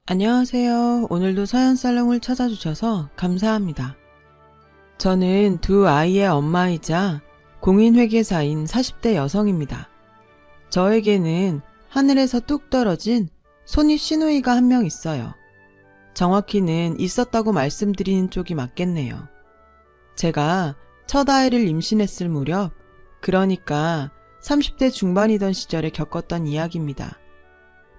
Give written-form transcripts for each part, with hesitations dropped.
안녕하세요. 오늘도 서연살롱을 찾아주셔서 감사합니다. 저는 두 아이의 엄마이자 공인회계사인 40대 여성입니다. 저에게는 하늘에서 뚝 떨어진 손이 시누이가 한 명 있어요. 정확히는 있었다고 말씀드리는 쪽이 맞겠네요. 제가 첫 아이를 임신했을 무렵, 그러니까 30대 중반이던 시절에 겪었던 이야기입니다.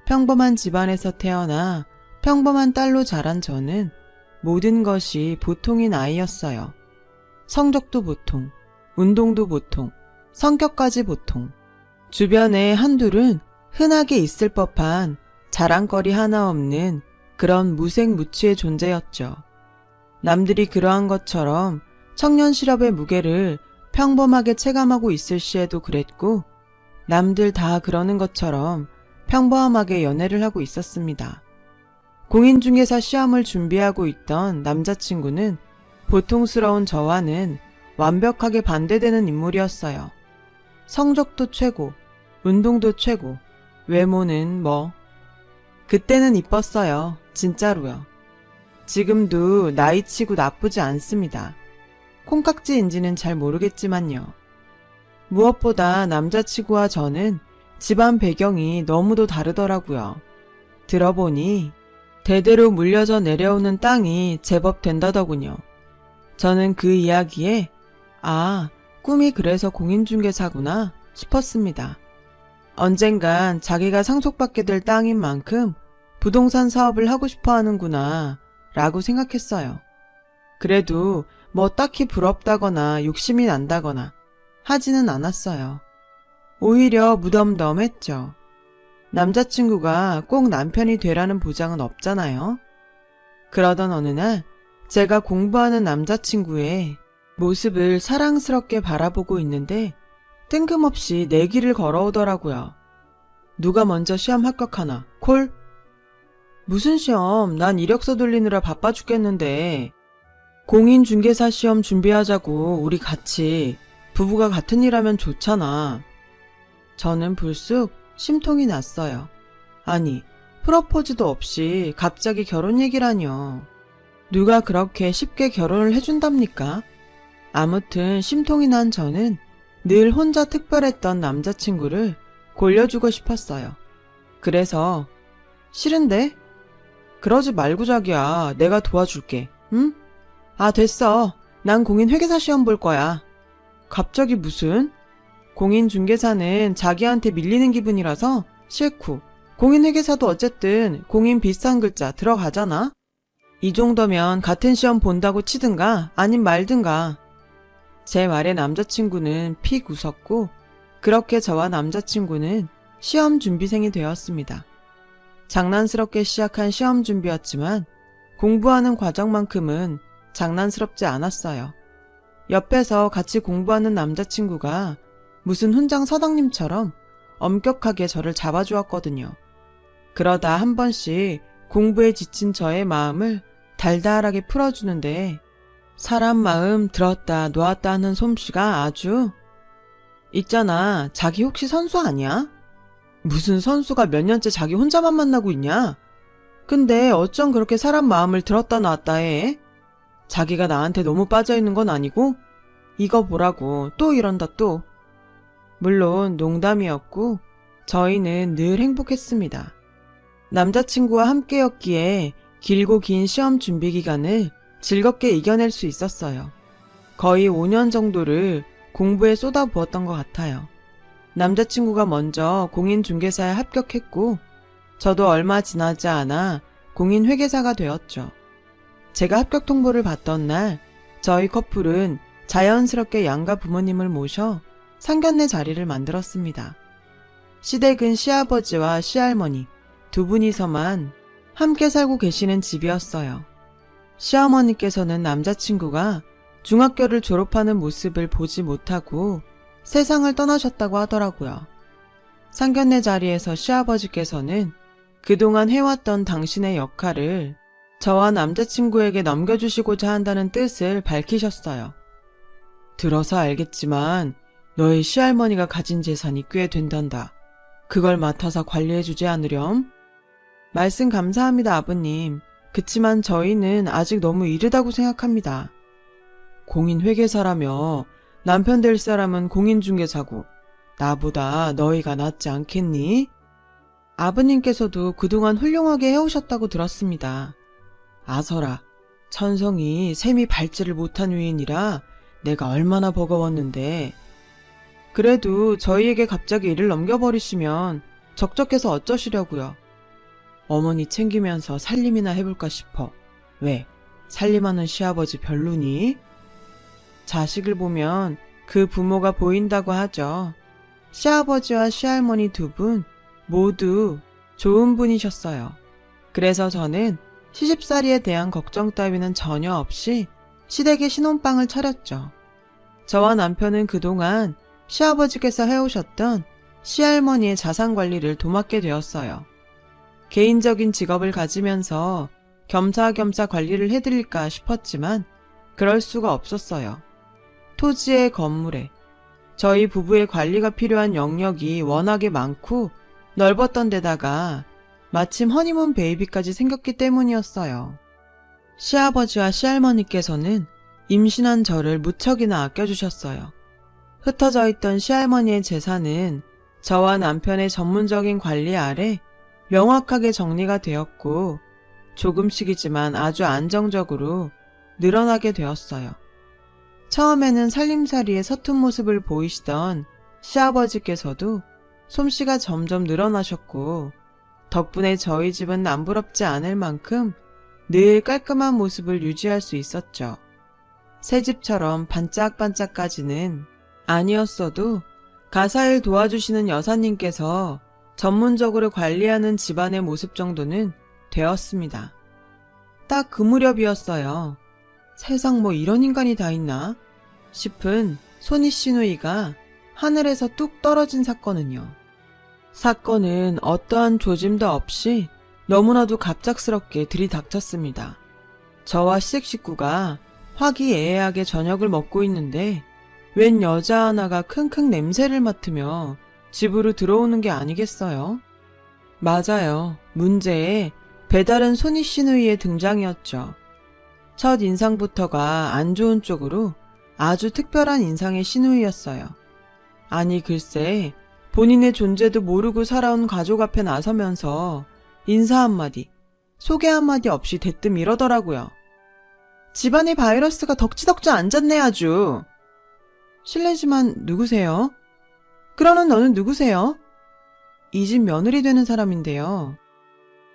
평범한 집안에서 태어나 평범한 딸로 자란 저는 모든 것이 보통인 아이였어요. 성적도 보통, 운동도 보통, 성격까지 보통. 주변에 한둘은 흔하게 있을 법한 자랑거리 하나 없는 그런 무색무취의 존재였죠. 남들이 그러한 것처럼 청년 실업의 무게를 평범하게 체감하고 있을 시에도 그랬고, 남들 다 그러는 것처럼 평범하게 연애를 하고 있었습니다. 공인중개사 시험을 준비하고 있던 남자친구는 보통스러운 저와는 완벽하게 반대되는 인물이었어요. 성적도 최고, 운동도 최고, 외모는 뭐. 그때는 이뻤어요. 진짜로요. 지금도 나이치고 나쁘지 않습니다. 콩깍지인지는 잘 모르겠지만요. 무엇보다 남자치고와 저는 집안 배경이 너무도 다르더라고요. 들어보니 대대로 물려져 내려오는 땅이 제법 된다더군요. 저는 그 이야기에 꿈이 그래서 공인중개사구나 싶었습니다. 언젠간 자기가 상속받게 될 땅인 만큼 부동산 사업을 하고 싶어 하는구나 라고 생각했어요. 그래도 뭐 딱히 부럽다거나 욕심이 난다거나 하지는 않았어요. 오히려 무덤덤했죠. 남자친구가 꼭 남편이 되라는 보장은 없잖아요. 그러던 어느 날 제가 공부하는 남자친구의 모습을 사랑스럽게 바라보고 있는데 뜬금없이 내기를 걸어오더라고요. 누가 먼저 시험 합격하나? 콜? 무슨 시험? 난 이력서 돌리느라 바빠 죽겠는데. 공인중개사 시험 준비하자고 우리 같이. 부부가 같은 일 하면 좋잖아. 저는 불쑥 심통이 났어요. 아니, 프로포즈도 없이 갑자기 결혼 얘기라뇨. 누가 그렇게 쉽게 결혼을 해준답니까? 아무튼 심통이 난 저는 늘 혼자 특별했던 남자친구를 골려주고 싶었어요. 그래서 싫은데? 그러지 말고 자기야. 내가 도와줄게. 응? 됐어. 난 공인회계사 시험 볼 거야. 갑자기 무슨? 공인중개사는 자기한테 밀리는 기분이라서 싫고, 공인회계사도 어쨌든 공인 비슷한 글자 들어가잖아? 이 정도면 같은 시험 본다고 치든가 아님 말든가. 제 말에 남자친구는 픽 웃었고, 그렇게 저와 남자친구는 시험 준비생이 되었습니다. 장난스럽게 시작한 시험 준비였지만 공부하는 과정만큼은 장난스럽지 않았어요. 옆에서 같이 공부하는 남자친구가 무슨 훈장 서당님처럼 엄격하게 저를 잡아주었거든요. 그러다 한 번씩 공부에 지친 저의 마음을 달달하게 풀어주는데 사람 마음 들었다 놓았다 하는 솜씨가 아주. 있잖아, 자기 혹시 선수 아니야? 무슨 선수가 몇 년째 자기 혼자만 만나고 있냐? 근데 어쩜 그렇게 사람 마음을 들었다 놨다 해? 자기가 나한테 너무 빠져있는 건 아니고? 이거 보라고 또 이런다 또. 물론 농담이었고 저희는 늘 행복했습니다. 남자친구와 함께였기에 길고 긴 시험 준비 기간을 즐겁게 이겨낼 수 있었어요. 거의 5년 정도를 공부에 쏟아부었던 것 같아요. 남자친구가 먼저 공인중개사에 합격했고 저도 얼마 지나지 않아 공인회계사가 되었죠. 제가 합격 통보를 받던 날 저희 커플은 자연스럽게 양가 부모님을 모셔 상견례 자리를 만들었습니다. 시댁은 시아버지와 시할머니 두 분이서만 함께 살고 계시는 집이었어요. 시어머니께서는 남자친구가 중학교를 졸업하는 모습을 보지 못하고 세상을 떠나셨다고 하더라고요. 상견례 자리에서 시아버지께서는 그동안 해왔던 당신의 역할을 저와 남자친구에게 넘겨주시고자 한다는 뜻을 밝히셨어요. 들어서 알겠지만 너의 시할머니가 가진 재산이 꽤 된단다. 그걸 맡아서 관리해주지 않으렴? 말씀 감사합니다, 아버님. 그치만 저희는 아직 너무 이르다고 생각합니다. 공인회계사라며 남편 될 사람은 공인중개사고 나보다 너희가 낫지 않겠니? 아버님께서도 그동안 훌륭하게 해오셨다고 들었습니다. 아서라, 천성이 셈이 밟지를 못한 위인이라 내가 얼마나 버거웠는데. 그래도 저희에게 갑자기 일을 넘겨버리시면 적적해서 어쩌시려고요. 어머니 챙기면서 살림이나 해볼까 싶어. 왜? 살림하는 시아버지 별로니? 자식을 보면 그 부모가 보인다고 하죠. 시아버지와 시할머니 두 분 모두 좋은 분이셨어요. 그래서 저는 시집살이에 대한 걱정 따위는 전혀 없이 시댁에 신혼방을 차렸죠. 저와 남편은 그동안 시아버지께서 해오셨던 시할머니의 자산관리를 도맡게 되었어요. 개인적인 직업을 가지면서 겸사겸사 관리를 해드릴까 싶었지만 그럴 수가 없었어요. 토지에 건물에 저희 부부의 관리가 필요한 영역이 워낙에 많고 넓었던 데다가 마침 허니문 베이비까지 생겼기 때문이었어요. 시아버지와 시할머니께서는 임신한 저를 무척이나 아껴주셨어요. 흩어져 있던 시할머니의 재산은 저와 남편의 전문적인 관리 아래 명확하게 정리가 되었고 조금씩이지만 아주 안정적으로 늘어나게 되었어요. 처음에는 살림살이에 서툰 모습을 보이시던 시아버지께서도 솜씨가 점점 늘어나셨고 덕분에 저희 집은 남부럽지 않을 만큼 늘 깔끔한 모습을 유지할 수 있었죠. 새 집처럼 반짝반짝까지는 아니었어도 가사일 도와주시는 여사님께서 전문적으로 관리하는 집안의 모습 정도는 되었습니다. 딱 그 무렵이었어요. 세상 뭐 이런 인간이 다 있나 싶은 손이 시누이가 하늘에서 뚝 떨어진 사건은요. 사건은 어떠한 조짐도 없이 너무나도 갑작스럽게 들이닥쳤습니다. 저와 시댁 식구가 화기애애하게 저녁을 먹고 있는데 웬 여자 하나가 킁킁 냄새를 맡으며 집으로 들어오는 게 아니겠어요? 맞아요. 문제의 배다른 손이 시누이의 등장이었죠. 첫 인상부터가 안 좋은 쪽으로 아주 특별한 인상의 시누이였어요. 아니 글쎄 본인의 존재도 모르고 살아온 가족 앞에 나서면서 인사 한마디, 소개 한마디 없이 대뜸 이러더라고요. 집안에 바이러스가 덕지덕지 앉았네 아주. 실례지만 누구세요? 그러는 너는 누구세요? 이 집 며느리 되는 사람인데요.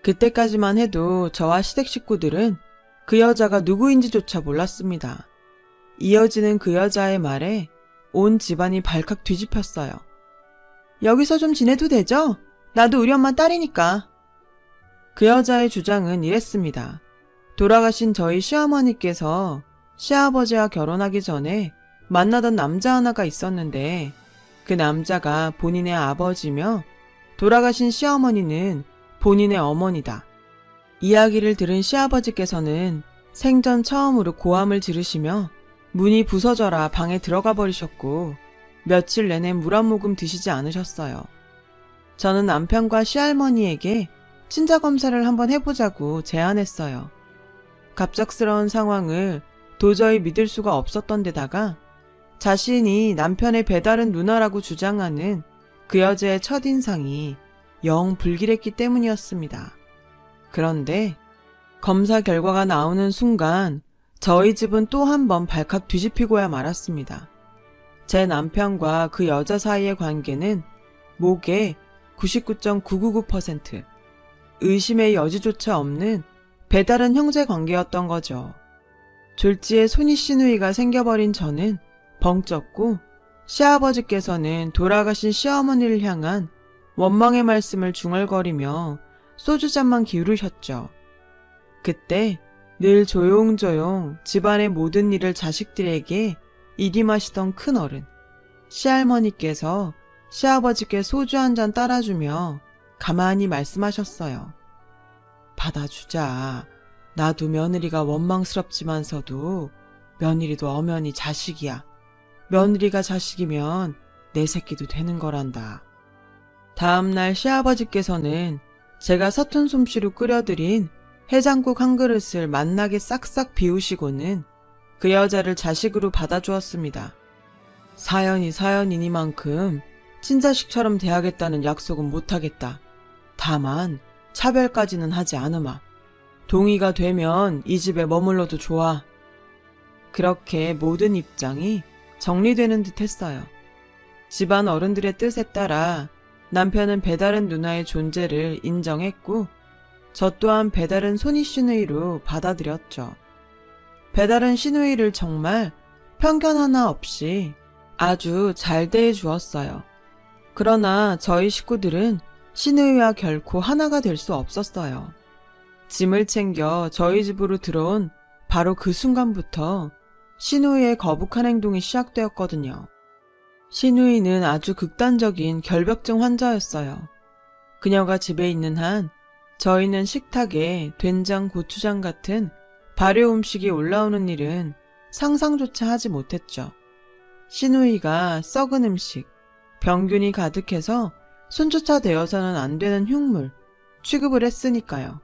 그때까지만 해도 저와 시댁 식구들은 그 여자가 누구인지조차 몰랐습니다. 이어지는 그 여자의 말에 온 집안이 발칵 뒤집혔어요. 여기서 좀 지내도 되죠? 나도 우리 엄마 딸이니까. 그 여자의 주장은 이랬습니다. 돌아가신 저희 시어머니께서 시아버지와 결혼하기 전에 만나던 남자 하나가 있었는데 그 남자가 본인의 아버지며 돌아가신 시어머니는 본인의 어머니다. 이야기를 들은 시아버지께서는 생전 처음으로 고함을 지르시며 문이 부서져라 방에 들어가 버리셨고 며칠 내내 물 한 모금 드시지 않으셨어요. 저는 남편과 시할머니에게 친자검사를 한번 해보자고 제안했어요. 갑작스러운 상황을 도저히 믿을 수가 없었던 데다가 자신이 남편의 배다른 누나라고 주장하는 그 여자의 첫인상이 영 불길했기 때문이었습니다. 그런데 검사 결과가 나오는 순간 저희 집은 또 한 번 발칵 뒤집히고야 말았습니다. 제 남편과 그 여자 사이의 관계는 목에 99.999% 의심의 여지조차 없는 배다른 형제 관계였던 거죠. 졸지에 손이 시누이가 생겨버린 저는 벙쪘고 시아버지께서는 돌아가신 시어머니를 향한 원망의 말씀을 중얼거리며 소주잔만 기울이셨죠. 그때 늘 조용조용 집안의 모든 일을 자식들에게 이임하시던 큰어른 시할머니께서 시아버지께 소주 한 잔 따라주며 가만히 말씀하셨어요. 받아주자. 나도 며느리가 원망스럽지만서도 며느리도 엄연히 자식이야. 며느리가 자식이면 내 새끼도 되는 거란다. 다음날 시아버지께서는 제가 서툰 솜씨로 끓여드린 해장국 한 그릇을 맛나게 싹싹 비우시고는 그 여자를 자식으로 받아주었습니다. 사연이 사연이니만큼 친자식처럼 대하겠다는 약속은 못하겠다. 다만 차별까지는 하지 않으마. 동의가 되면 이 집에 머물러도 좋아. 그렇게 모든 입장이 정리되는 듯 했어요. 집안 어른들의 뜻에 따라 남편은 배다른 누나의 존재를 인정했고 저 또한 배다른 손이 시누이로 받아들였죠. 배다른 시누이를 정말 편견 하나 없이 아주 잘 대해 주었어요. 그러나 저희 식구들은 시누이와 결코 하나가 될 수 없었어요. 짐을 챙겨 저희 집으로 들어온 바로 그 순간부터 시누이의 거북한 행동이 시작되었거든요. 시누이는 아주 극단적인 결벽증 환자였어요. 그녀가 집에 있는 한 저희는 식탁에 된장, 고추장 같은 발효 음식이 올라오는 일은 상상조차 하지 못했죠. 시누이가 썩은 음식, 병균이 가득해서 손조차 대어서는 안 되는 흉물 취급을 했으니까요.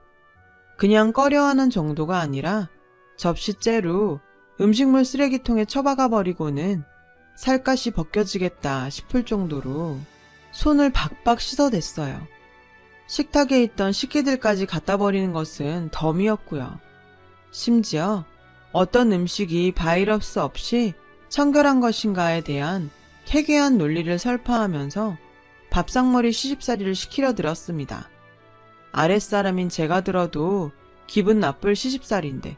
그냥 꺼려하는 정도가 아니라 접시째로 음식물 쓰레기통에 처박아 버리고는 살갗이 벗겨지겠다 싶을 정도로 손을 박박 씻어댔어요. 식탁에 있던 식기들까지 갖다 버리는 것은 덤이었고요. 심지어 어떤 음식이 바이러스 없이 청결한 것인가에 대한 해괴한 논리를 설파하면서 밥상머리 시집살이를 시키려 들었습니다. 아랫사람인 제가 들어도 기분 나쁠 시집살이인데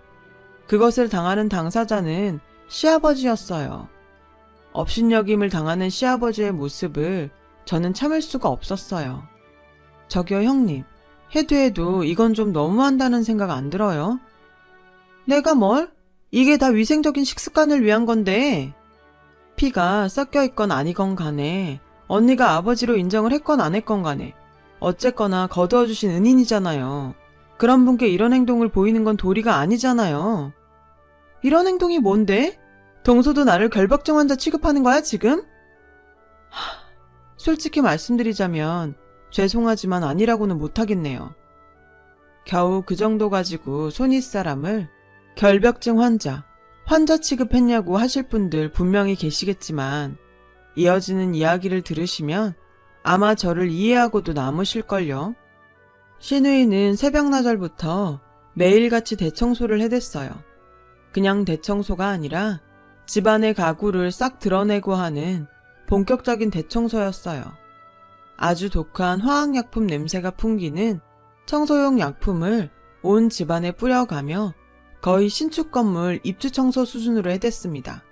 그것을 당하는 당사자는 시아버지였어요. 업신여김을 당하는 시아버지의 모습을 저는 참을 수가 없었어요. 저기요 형님, 해도 이건 좀 너무한다는 생각 안 들어요? 내가 뭘? 이게 다 위생적인 식습관을 위한 건데 피가 섞여 있건 아니건 간에 언니가 아버지로 인정을 했건 안 했건 간에 어쨌거나 거두어 주신 은인이잖아요. 그런 분께 이런 행동을 보이는 건 도리가 아니잖아요. 이런 행동이 뭔데? 동서도 나를 결벽증 환자 취급하는 거야 지금? 솔직히 말씀드리자면 죄송하지만 아니라고는 못하겠네요. 겨우 그 정도 가지고 손윗 사람을 결벽증 환자 취급했냐고 하실 분들 분명히 계시겠지만 이어지는 이야기를 들으시면 아마 저를 이해하고도 남으실걸요. 시누이는 새벽나절부터 매일같이 대청소를 해댔어요. 그냥 대청소가 아니라 집안의 가구를 싹 드러내고 하는 본격적인 대청소였어요. 아주 독한 화학약품 냄새가 풍기는 청소용 약품을 온 집안에 뿌려가며 거의 신축 건물 입주 청소 수준으로 해댔습니다.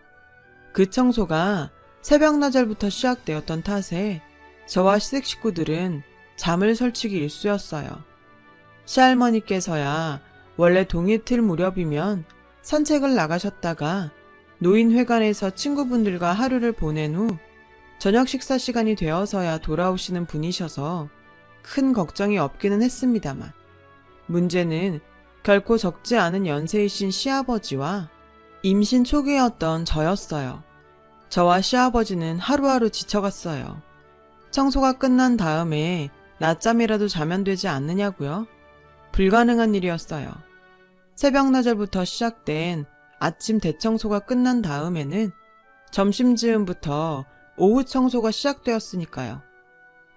그 청소가 새벽나절부터 시작되었던 탓에 저와 시댁 식구들은 잠을 설치기 일쑤였어요. 시할머니께서야 원래 동이틀 무렵이면 산책을 나가셨다가 노인회관에서 친구분들과 하루를 보낸 후 저녁 식사 시간이 되어서야 돌아오시는 분이셔서 큰 걱정이 없기는 했습니다만 문제는 결코 적지 않은 연세이신 시아버지와 임신 초기였던 저였어요. 저와 시아버지는 하루하루 지쳐갔어요. 청소가 끝난 다음에 낮잠이라도 자면 되지 않느냐고요? 불가능한 일이었어요. 새벽나절부터 시작된 아침 대청소가 끝난 다음에는 점심즈음부터 오후 청소가 시작되었으니까요.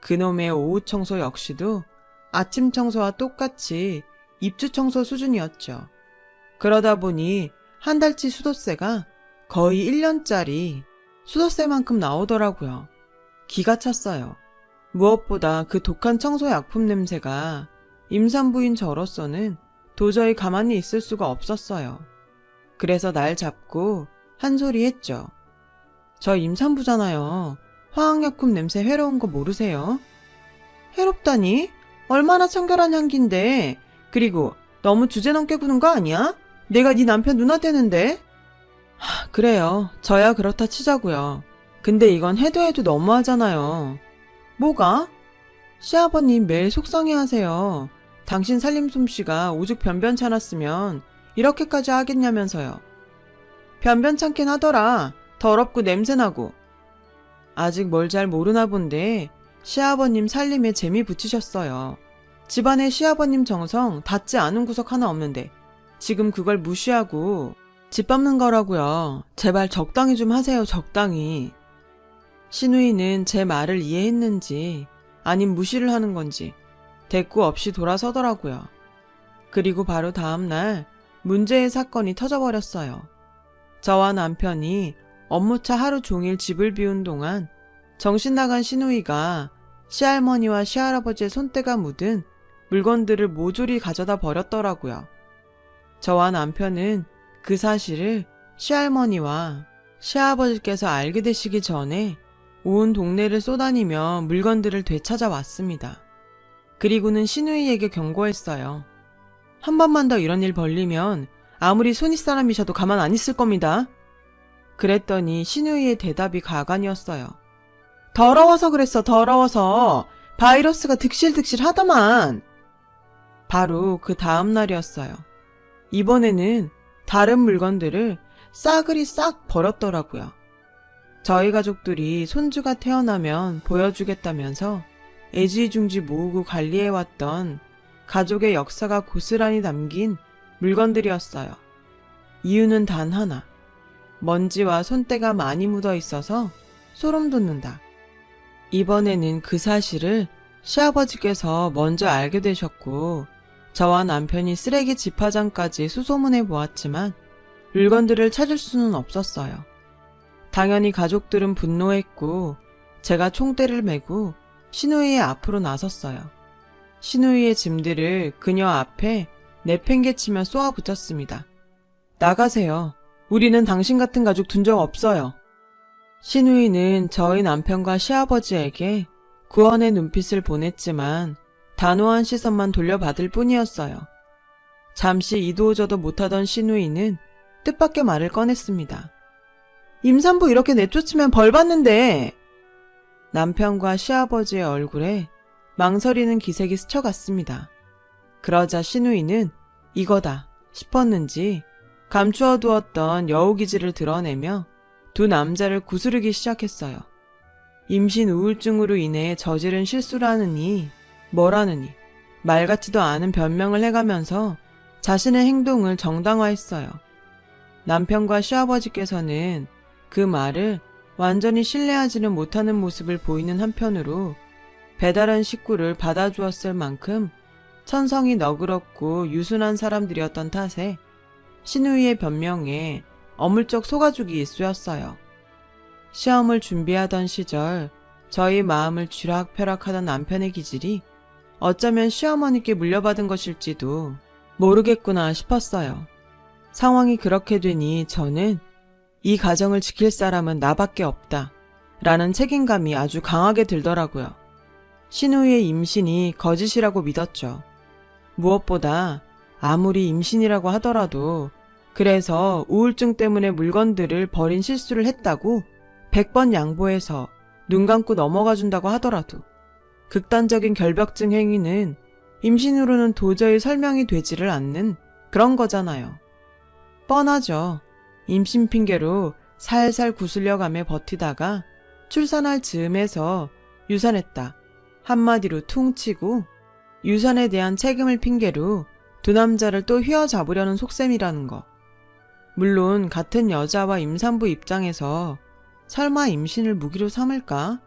그놈의 오후 청소 역시도 아침 청소와 똑같이 입주 청소 수준이었죠. 그러다 보니 한 달치 수도세가 거의 1년짜리 수도세만큼 나오더라고요. 기가 찼어요. 무엇보다 그 독한 청소약품 냄새가 임산부인 저로서는 도저히 가만히 있을 수가 없었어요. 그래서 날 잡고 한 소리 했죠. 저 임산부잖아요. 화학약품 냄새 해로운 거 모르세요? 해롭다니? 얼마나 청결한 향기인데. 그리고 너무 주제넘게 구는 거 아니야? 내가 네 남편 누나 되는데. 그래요. 저야 그렇다 치자고요. 근데 이건 해도 너무하잖아요. 뭐가? 시아버님 매일 속상해하세요. 당신 살림솜씨가 오죽 변변찮았으면 이렇게까지 하겠냐면서요. 변변찮긴 하더라. 더럽고 냄새나고. 아직 뭘 잘 모르나 본데 시아버님 살림에 재미 붙이셨어요. 집안의 시아버님 정성 닿지 않은 구석 하나 없는데 지금 그걸 무시하고 짓밟는 거라고요. 제발 적당히 좀 하세요, 적당히. 신우이는 제 말을 이해했는지 아님 무시를 하는 건지 대꾸 없이 돌아서더라고요. 그리고 바로 다음날 문제의 사건이 터져버렸어요. 저와 남편이 업무차 하루 종일 집을 비운 동안 정신 나간 신우이가 시할머니와 시할아버지의 손때가 묻은 물건들을 모조리 가져다 버렸더라고요. 저와 남편은 그 사실을 시할머니와 시아버지께서 알게 되시기 전에 온 동네를 쏘다니며 물건들을 되찾아왔습니다. 그리고는 신우이에게 경고했어요. 한 번만 더 이런 일 벌리면 아무리 손윗사람이셔도 가만 안 있을 겁니다. 그랬더니 신우이의 대답이 가관이었어요. 더러워서 그랬어, 더러워서. 바이러스가 득실득실 하더만. 바로 그 다음 날이었어요. 이번에는 다른 물건들을 싸그리 싹 버렸더라고요. 저희 가족들이 손주가 태어나면 보여주겠다면서 애지중지 모으고 관리해왔던 가족의 역사가 고스란히 담긴 물건들이었어요. 이유는 단 하나. 먼지와 손때가 많이 묻어 있어서 소름 돋는다. 이번에는 그 사실을 시아버지께서 먼저 알게 되셨고 저와 남편이 쓰레기 집화장까지 수소문해 보았지만 물건들을 찾을 수는 없었어요. 당연히 가족들은 분노했고 제가 총대를 메고 신우이의 앞으로 나섰어요. 신우이의 짐들을 그녀 앞에 내팽개치며 쏘아붙였습니다. 나가세요. 우리는 당신 같은 가족 둔 적 없어요. 신우이는 저희 남편과 시아버지에게 구원의 눈빛을 보냈지만 단호한 시선만 돌려받을 뿐이었어요. 잠시 이도저도 못하던 신우이는 뜻밖의 말을 꺼냈습니다. 임산부 이렇게 내쫓으면 벌 받는데. 남편과 시아버지의 얼굴에 망설이는 기색이 스쳐갔습니다. 그러자 신우이는 이거다 싶었는지 감추어 두었던 여우기질을 드러내며 두 남자를 구스르기 시작했어요. 임신 우울증으로 인해 저지른 실수라느니 뭐라느니 말 같지도 않은 변명을 해가면서 자신의 행동을 정당화했어요. 남편과 시아버지께서는 그 말을 완전히 신뢰하지는 못하는 모습을 보이는 한편으로 배달한 식구를 받아주었을 만큼 천성이 너그럽고 유순한 사람들이었던 탓에 신우이의 변명에 어물쩍 속아주기 일쑤였어요. 시험을 준비하던 시절 저희 마음을 쥐락펴락하던 남편의 기질이 어쩌면 시어머니께 물려받은 것일지도 모르겠구나 싶었어요. 상황이 그렇게 되니 저는 이 가정을 지킬 사람은 나밖에 없다 라는 책임감이 아주 강하게 들더라고요. 신우이의 임신이 거짓이라고 믿었죠. 무엇보다 아무리 임신이라고 하더라도 그래서 우울증 때문에 물건들을 버린 실수를 했다고 100번 양보해서 눈 감고 넘어가 준다고 하더라도 극단적인 결벽증 행위는 임신으로는 도저히 설명이 되지를 않는 그런 거잖아요. 뻔하죠. 임신 핑계로 살살 구슬려가며 버티다가 출산할 즈음에서 유산했다. 한마디로 퉁치고 유산에 대한 책임을 핑계로 두 남자를 또 휘어잡으려는 속셈이라는 거. 물론 같은 여자와 임산부 입장에서 설마 임신을 무기로 삼을까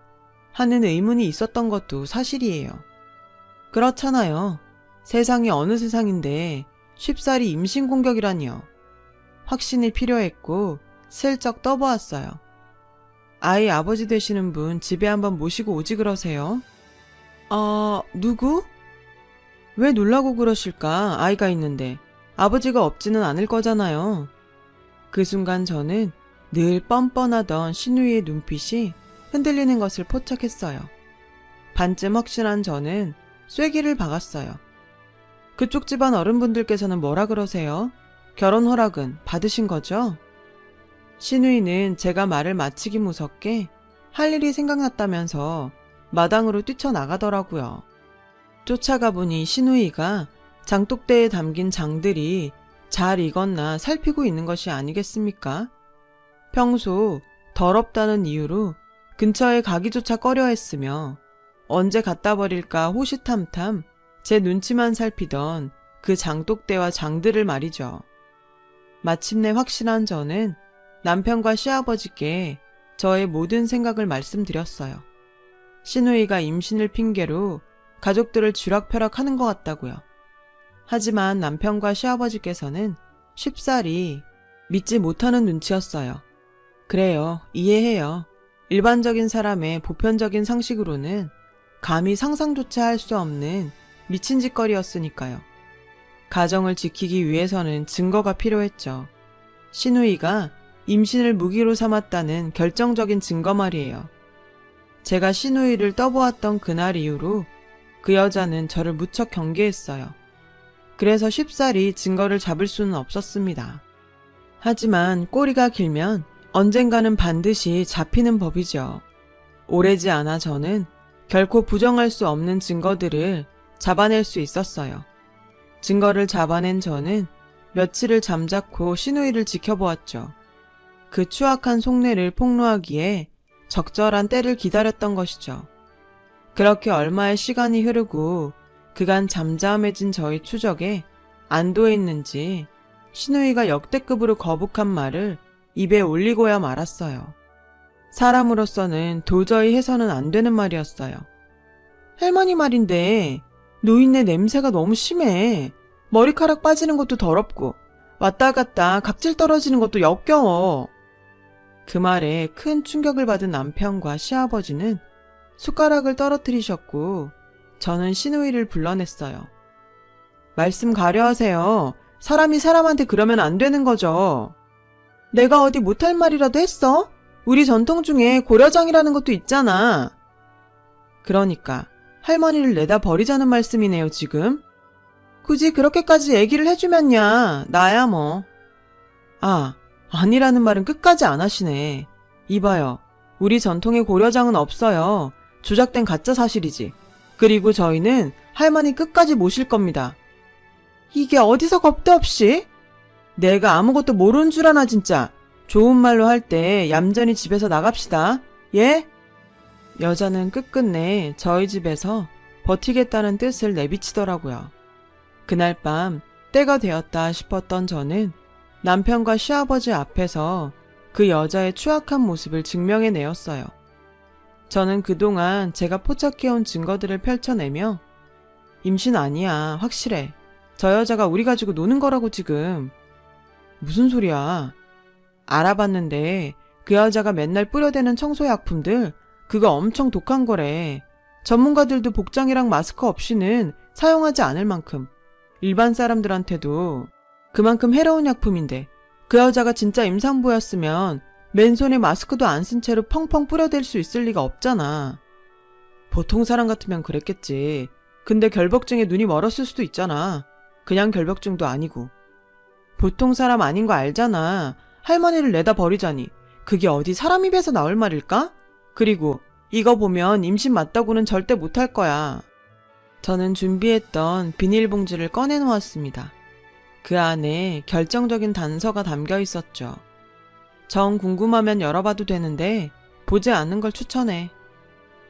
하는 의문이 있었던 것도 사실이에요. 그렇잖아요. 세상이 어느 세상인데 쉽사리 임신 공격이라니요. 확신이 필요했고 슬쩍 떠보았어요. 아이 아버지 되시는 분 집에 한번 모시고 오지 그러세요. 누구? 왜 놀라고 그러실까? 아이가 있는데 아버지가 없지는 않을 거잖아요. 그 순간 저는 늘 뻔뻔하던 신우이의 눈빛이 흔들리는 것을 포착했어요. 반쯤 확신한 저는 쐐기를 박았어요. 그쪽 집안 어른분들께서는 뭐라 그러세요? 결혼 허락은 받으신 거죠? 신우이는 제가 말을 마치기 무섭게 할 일이 생각났다면서 마당으로 뛰쳐나가더라고요. 쫓아가 보니 신우이가 장독대에 담긴 장들이 잘 익었나 살피고 있는 것이 아니겠습니까? 평소 더럽다는 이유로 근처에 가기조차 꺼려했으며 언제 갖다 버릴까 호시탐탐 제 눈치만 살피던 그 장독대와 장들을 말이죠. 마침내 확신한 저는 남편과 시아버지께 저의 모든 생각을 말씀드렸어요. 시누이가 임신을 핑계로 가족들을 쥐락펴락하는 것 같다고요. 하지만 남편과 시아버지께서는 쉽사리 믿지 못하는 눈치였어요. 그래요, 이해해요. 일반적인 사람의 보편적인 상식으로는 감히 상상조차 할 수 없는 미친 짓거리였으니까요. 가정을 지키기 위해서는 증거가 필요했죠. 시누이가 임신을 무기로 삼았다는 결정적인 증거 말이에요. 제가 시누이를 떠보았던 그날 이후로 그 여자는 저를 무척 경계했어요. 그래서 쉽사리 증거를 잡을 수는 없었습니다. 하지만 꼬리가 길면 언젠가는 반드시 잡히는 법이죠. 오래지 않아 저는 결코 부정할 수 없는 증거들을 잡아낼 수 있었어요. 증거를 잡아낸 저는 며칠을 잠자코 시누이를 지켜보았죠. 그 추악한 속내를 폭로하기에 적절한 때를 기다렸던 것이죠. 그렇게 얼마의 시간이 흐르고 그간 잠잠해진 저의 추적에 안도했는지 시누이가 역대급으로 거북한 말을 입에 올리고야 말았어요. 사람으로서는 도저히 해서는 안 되는 말이었어요. 할머니 말인데 노인네 냄새가 너무 심해. 머리카락 빠지는 것도 더럽고 왔다 갔다 각질 떨어지는 것도 역겨워. 그 말에 큰 충격을 받은 남편과 시아버지는 숟가락을 떨어뜨리셨고 저는 시누이를 불러냈어요. 말씀 가려하세요. 사람이 사람한테 그러면 안 되는 거죠. 내가 어디 못할 말이라도 했어? 우리 전통 중에 고려장이라는 것도 있잖아. 그러니까 할머니를 내다 버리자는 말씀이네요, 지금. 굳이 그렇게까지 얘기를 해주면야 나야 뭐. 아, 아니라는 말은 끝까지 안 하시네. 이봐요. 우리 전통에 고려장은 없어요. 조작된 가짜 사실이지. 그리고 저희는 할머니 끝까지 모실 겁니다. 이게 어디서 겁도 없이? 내가 아무것도 모르는 줄 아나 진짜. 좋은 말로 할 때 얌전히 집에서 나갑시다. 예? 여자는 끝끝내 저희 집에서 버티겠다는 뜻을 내비치더라고요. 그날 밤 때가 되었다 싶었던 저는 남편과 시아버지 앞에서 그 여자의 추악한 모습을 증명해내었어요. 저는 그동안 제가 포착해온 증거들을 펼쳐내며 임신 아니야, 확실해. 저 여자가 우리 가지고 노는 거라고 지금. 무슨 소리야. 알아봤는데 그 여자가 맨날 뿌려대는 청소약품들 그거 엄청 독한 거래. 전문가들도 복장이랑 마스크 없이는 사용하지 않을 만큼 일반 사람들한테도 그만큼 해로운 약품인데 그 여자가 진짜 임산부였으면 맨손에 마스크도 안 쓴 채로 펑펑 뿌려댈 수 있을 리가 없잖아. 보통 사람 같으면 그랬겠지. 근데 결벽증에 눈이 멀었을 수도 있잖아. 그냥 결벽증도 아니고. 보통 사람 아닌 거 알잖아. 할머니를 내다 버리자니 그게 어디 사람 입에서 나올 말일까? 그리고 이거 보면 임신 맞다고는 절대 못할 거야. 저는 준비했던 비닐봉지를 꺼내놓았습니다. 그 안에 결정적인 단서가 담겨 있었죠. 정 궁금하면 열어봐도 되는데 보지 않는 걸 추천해.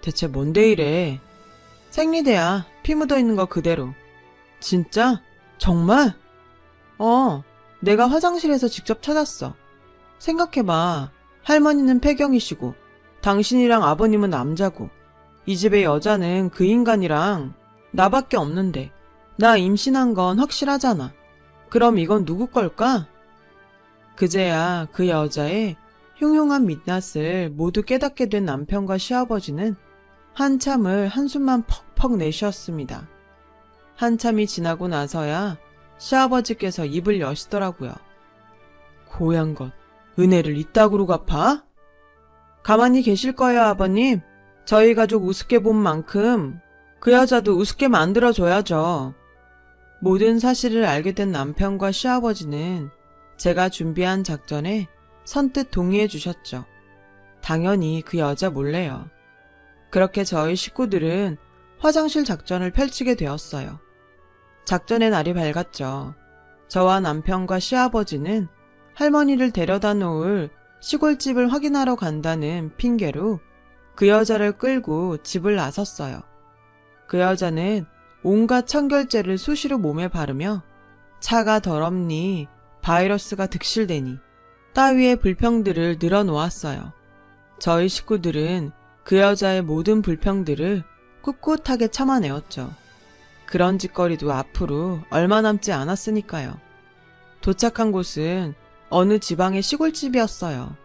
대체 뭔데 이래? 생리대야. 피 묻어있는 거 그대로. 진짜? 정말? 내가 화장실에서 직접 찾았어. 생각해봐. 할머니는 폐경이시고 당신이랑 아버님은 남자고 이 집의 여자는 그 인간이랑 나밖에 없는데 나 임신한 건 확실하잖아. 그럼 이건 누구 걸까? 그제야 그 여자의 흉흉한 민낯을 모두 깨닫게 된 남편과 시아버지는 한참을 한숨만 퍽퍽 내쉬었습니다. 한참이 지나고 나서야 시아버지께서 입을 여시더라고요. 고얀 것, 은혜를 이따구로 갚아? 가만히 계실 거예요, 아버님. 저희 가족 우습게 본 만큼 그 여자도 우습게 만들어줘야죠. 모든 사실을 알게 된 남편과 시아버지는 제가 준비한 작전에 선뜻 동의해 주셨죠. 당연히 그 여자 몰래요. 그렇게 저희 식구들은 화장실 작전을 펼치게 되었어요. 작전의 날이 밝았죠. 저와 남편과 시아버지는 할머니를 데려다 놓을 시골집을 확인하러 간다는 핑계로 그 여자를 끌고 집을 나섰어요. 그 여자는 온갖 청결제를 수시로 몸에 바르며 차가 더럽니 바이러스가 득실되니 따위의 불평들을 늘어놓았어요. 저희 식구들은 그 여자의 모든 불평들을 꿋꿋하게 참아내었죠. 그런 짓거리도 앞으로 얼마 남지 않았으니까요. 도착한 곳은 어느 지방의 시골집이었어요.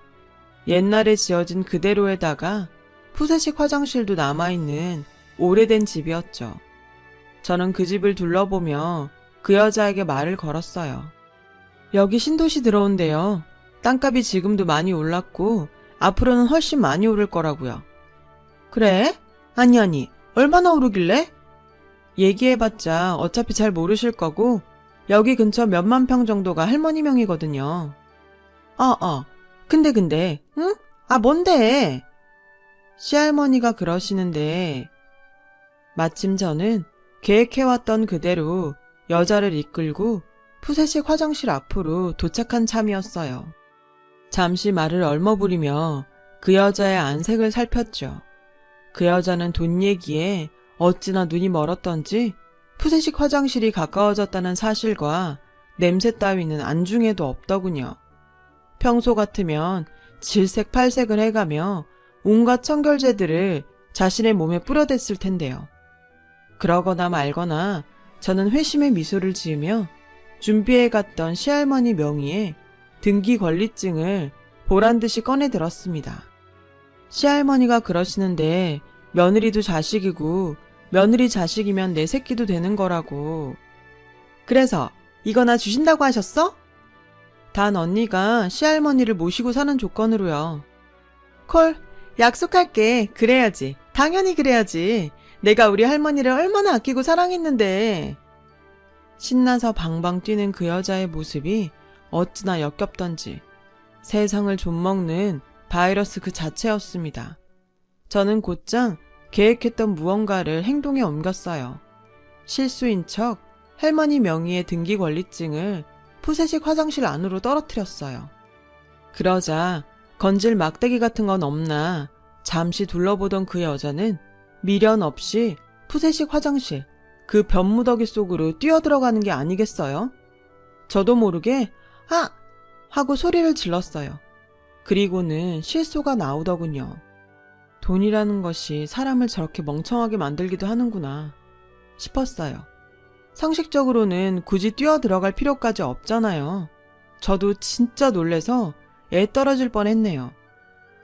옛날에 지어진 그대로에다가 푸세식 화장실도 남아있는 오래된 집이었죠. 저는 그 집을 둘러보며 그 여자에게 말을 걸었어요. 여기 신도시 들어온대요. 땅값이 지금도 많이 올랐고 앞으로는 훨씬 많이 오를 거라고요. 그래? 아니, 얼마나 오르길래? 얘기해봤자 어차피 잘 모르실 거고 여기 근처 몇만 평 정도가 할머니 명이거든요. 근데, 응? 뭔데? 시할머니가 그러시는데 마침 저는 계획해왔던 그대로 여자를 이끌고 푸세식 화장실 앞으로 도착한 참이었어요. 잠시 말을 얼머부리며 그 여자의 안색을 살폈죠. 그 여자는 돈 얘기에 어찌나 눈이 멀었던지 푸세식 화장실이 가까워졌다는 사실과 냄새 따위는 안중에도 없더군요. 평소 같으면 질색팔색을 해가며 온갖 청결제들을 자신의 몸에 뿌려댔을 텐데요. 그러거나 말거나 저는 회심의 미소를 지으며 준비해갔던 시할머니 명의의 등기 권리증을 보란듯이 꺼내들었습니다. 시할머니가 그러시는데 며느리도 자식이고 며느리 자식이면 내 새끼도 되는 거라고. 그래서 이거나 주신다고 하셨어? 단 언니가 시할머니를 모시고 사는 조건으로요. 콜, 약속할게. 그래야지. 당연히 그래야지. 내가 우리 할머니를 얼마나 아끼고 사랑했는데. 신나서 방방 뛰는 그 여자의 모습이 어찌나 역겹던지 세상을 좀먹는 바이러스 그 자체였습니다. 저는 곧장 계획했던 무언가를 행동에 옮겼어요. 실수인 척 할머니 명의의 등기 권리증을 푸세식 화장실 안으로 떨어뜨렸어요. 그러자 건질 막대기 같은 건 없나 잠시 둘러보던 그 여자는 미련 없이 푸세식 화장실 그 변무더기 속으로 뛰어들어가는 게 아니겠어요? 저도 모르게 아! 하고 소리를 질렀어요. 그리고는 실소가 나오더군요. 돈이라는 것이 사람을 저렇게 멍청하게 만들기도 하는구나 싶었어요. 상식적으로는 굳이 뛰어들어갈 필요까지 없잖아요. 저도 진짜 놀래서 애 떨어질 뻔했네요.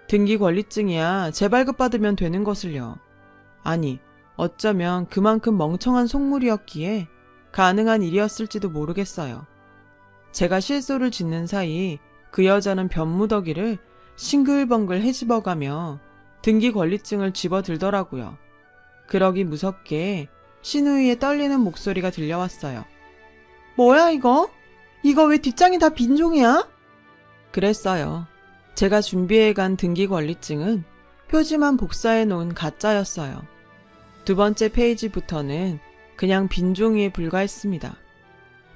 등기 권리증이야 재발급받으면 되는 것을요. 아니, 어쩌면 그만큼 멍청한 속물이었기에 가능한 일이었을지도 모르겠어요. 제가 실소를 짓는 사이 그 여자는 변무더기를 싱글벙글 헤집어가며 등기 권리증을 집어들더라고요. 그러기 무섭게 신우이의 떨리는 목소리가 들려왔어요. 뭐야 이거? 이거 왜 뒷장이 다 빈종이야? 그랬어요. 제가 준비해간 등기 권리증은 표지만 복사해 놓은 가짜였어요. 두 번째 페이지부터는 그냥 빈종이에 불과했습니다.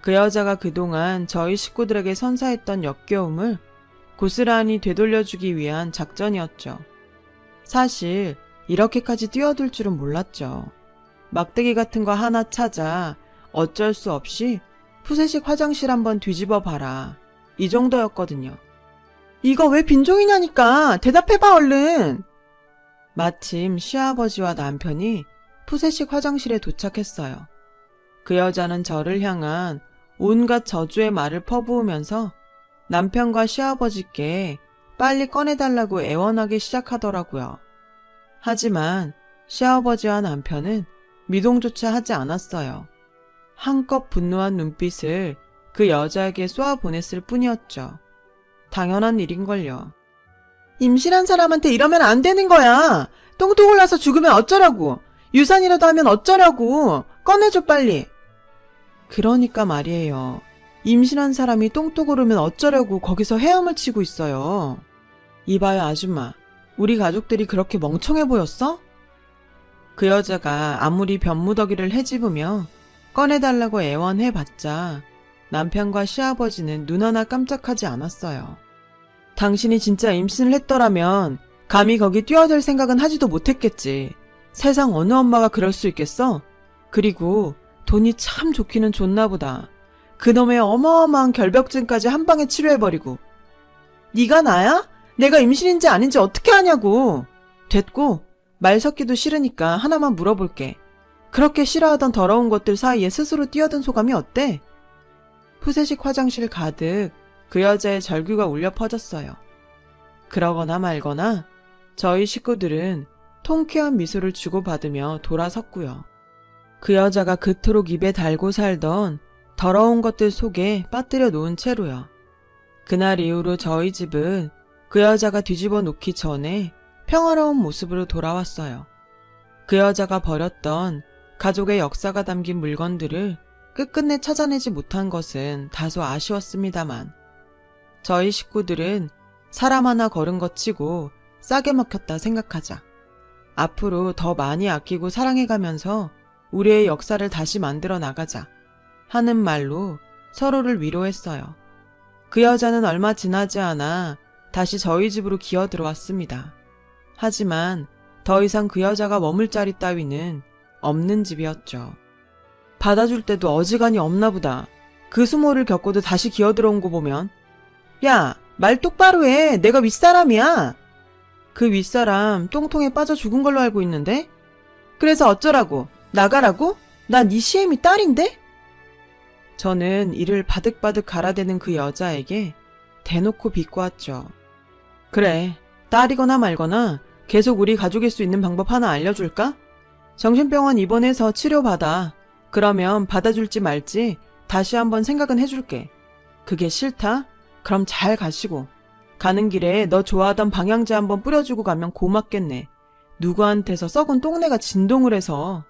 그 여자가 그동안 저희 식구들에게 선사했던 역겨움을 고스란히 되돌려주기 위한 작전이었죠. 사실 이렇게까지 뛰어들 줄은 몰랐죠. 막대기 같은 거 하나 찾아 어쩔 수 없이 푸세식 화장실 한번 뒤집어 봐라. 이 정도였거든요. 이거 왜 빈종이냐니까 대답해봐 얼른. 마침 시아버지와 남편이 푸세식 화장실에 도착했어요. 그 여자는 저를 향한 온갖 저주의 말을 퍼부으면서 남편과 시아버지께 빨리 꺼내달라고 애원하기 시작하더라고요. 하지만 시아버지와 남편은 미동조차 하지 않았어요. 한껏 분노한 눈빛을 그 여자에게 쏘아보냈을 뿐이었죠. 당연한 일인걸요. 임신한 사람한테 이러면 안 되는 거야. 똥똥 올라서 죽으면 어쩌라고. 유산이라도 하면 어쩌라고. 꺼내줘 빨리. 그러니까 말이에요. 임신한 사람이 똥똥 오르면 어쩌려고 거기서 헤엄을 치고 있어요. 이봐요 아줌마. 우리 가족들이 그렇게 멍청해 보였어? 그 여자가 아무리 변무더기를 헤집으며 꺼내달라고 애원해봤자 남편과 시아버지는 눈 하나 깜짝하지 않았어요. 당신이 진짜 임신을 했더라면 감히 거기 뛰어들 생각은 하지도 못했겠지. 세상 어느 엄마가 그럴 수 있겠어? 그리고 돈이 참 좋기는 좋나 보다. 그놈의 어마어마한 결벽증까지 한 방에 치료해버리고. 네가 나야? 내가 임신인지 아닌지 어떻게 아냐고. 됐고, 말 섞기도 싫으니까 하나만 물어볼게. 그렇게 싫어하던 더러운 것들 사이에 스스로 뛰어든 소감이 어때? 푸세식 화장실 가득 그 여자의 절규가 울려 퍼졌어요. 그러거나 말거나 저희 식구들은 통쾌한 미소를 주고받으며 돌아섰고요. 그 여자가 그토록 입에 달고 살던 더러운 것들 속에 빠뜨려 놓은 채로요. 그날 이후로 저희 집은 그 여자가 뒤집어 놓기 전에 평화로운 모습으로 돌아왔어요. 그 여자가 버렸던 가족의 역사가 담긴 물건들을 끝끝내 찾아내지 못한 것은 다소 아쉬웠습니다만 저희 식구들은 사람 하나 걸은 것 치고 싸게 먹혔다 생각하자. 앞으로 더 많이 아끼고 사랑해가면서 우리의 역사를 다시 만들어 나가자 하는 말로 서로를 위로했어요. 그 여자는 얼마 지나지 않아 다시 저희 집으로 기어 들어왔습니다. 하지만 더 이상 그 여자가 머물 자리 따위는 없는 집이었죠. 받아줄 때도 어지간히 없나 보다. 그 수모를 겪고도 다시 기어 들어온 거 보면. 야, 말 똑바로 해. 내가 윗사람이야. 그 윗사람 똥통에 빠져 죽은 걸로 알고 있는데? 그래서 어쩌라고? 나가라고? 난 네 시애미 딸인데? 저는 이를 바득바득 갈아대는 그 여자에게 대놓고 비꼬았죠. 그래, 딸이거나 말거나 계속 우리 가족일 수 있는 방법 하나 알려줄까? 정신병원 입원해서 치료받아. 그러면 받아줄지 말지 다시 한번 생각은 해줄게. 그게 싫다? 그럼 잘 가시고. 가는 길에 너 좋아하던 방향제 한번 뿌려주고 가면 고맙겠네. 누구한테서 썩은 똥내가 진동을 해서.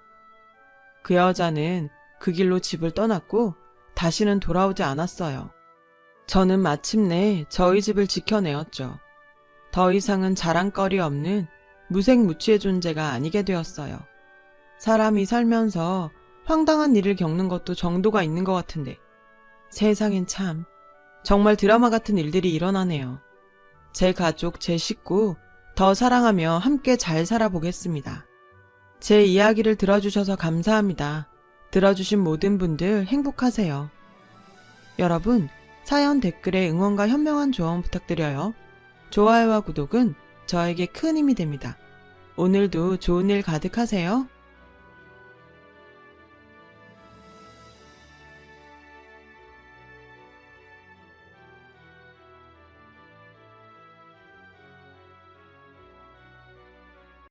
그 여자는 그 길로 집을 떠났고 다시는 돌아오지 않았어요. 저는 마침내 저희 집을 지켜내었죠. 더 이상은 자랑거리 없는 무색무취의 존재가 아니게 되었어요. 사람이 살면서 황당한 일을 겪는 것도 정도가 있는 것 같은데 세상엔 참 정말 드라마 같은 일들이 일어나네요. 제 가족, 제 식구 더 사랑하며 함께 잘 살아보겠습니다. 제 이야기를 들어주셔서 감사합니다. 들어주신 모든 분들 행복하세요. 여러분, 사연 댓글에 응원과 현명한 조언 부탁드려요. 좋아요와 구독은 저에게 큰 힘이 됩니다. 오늘도 좋은 일 가득하세요.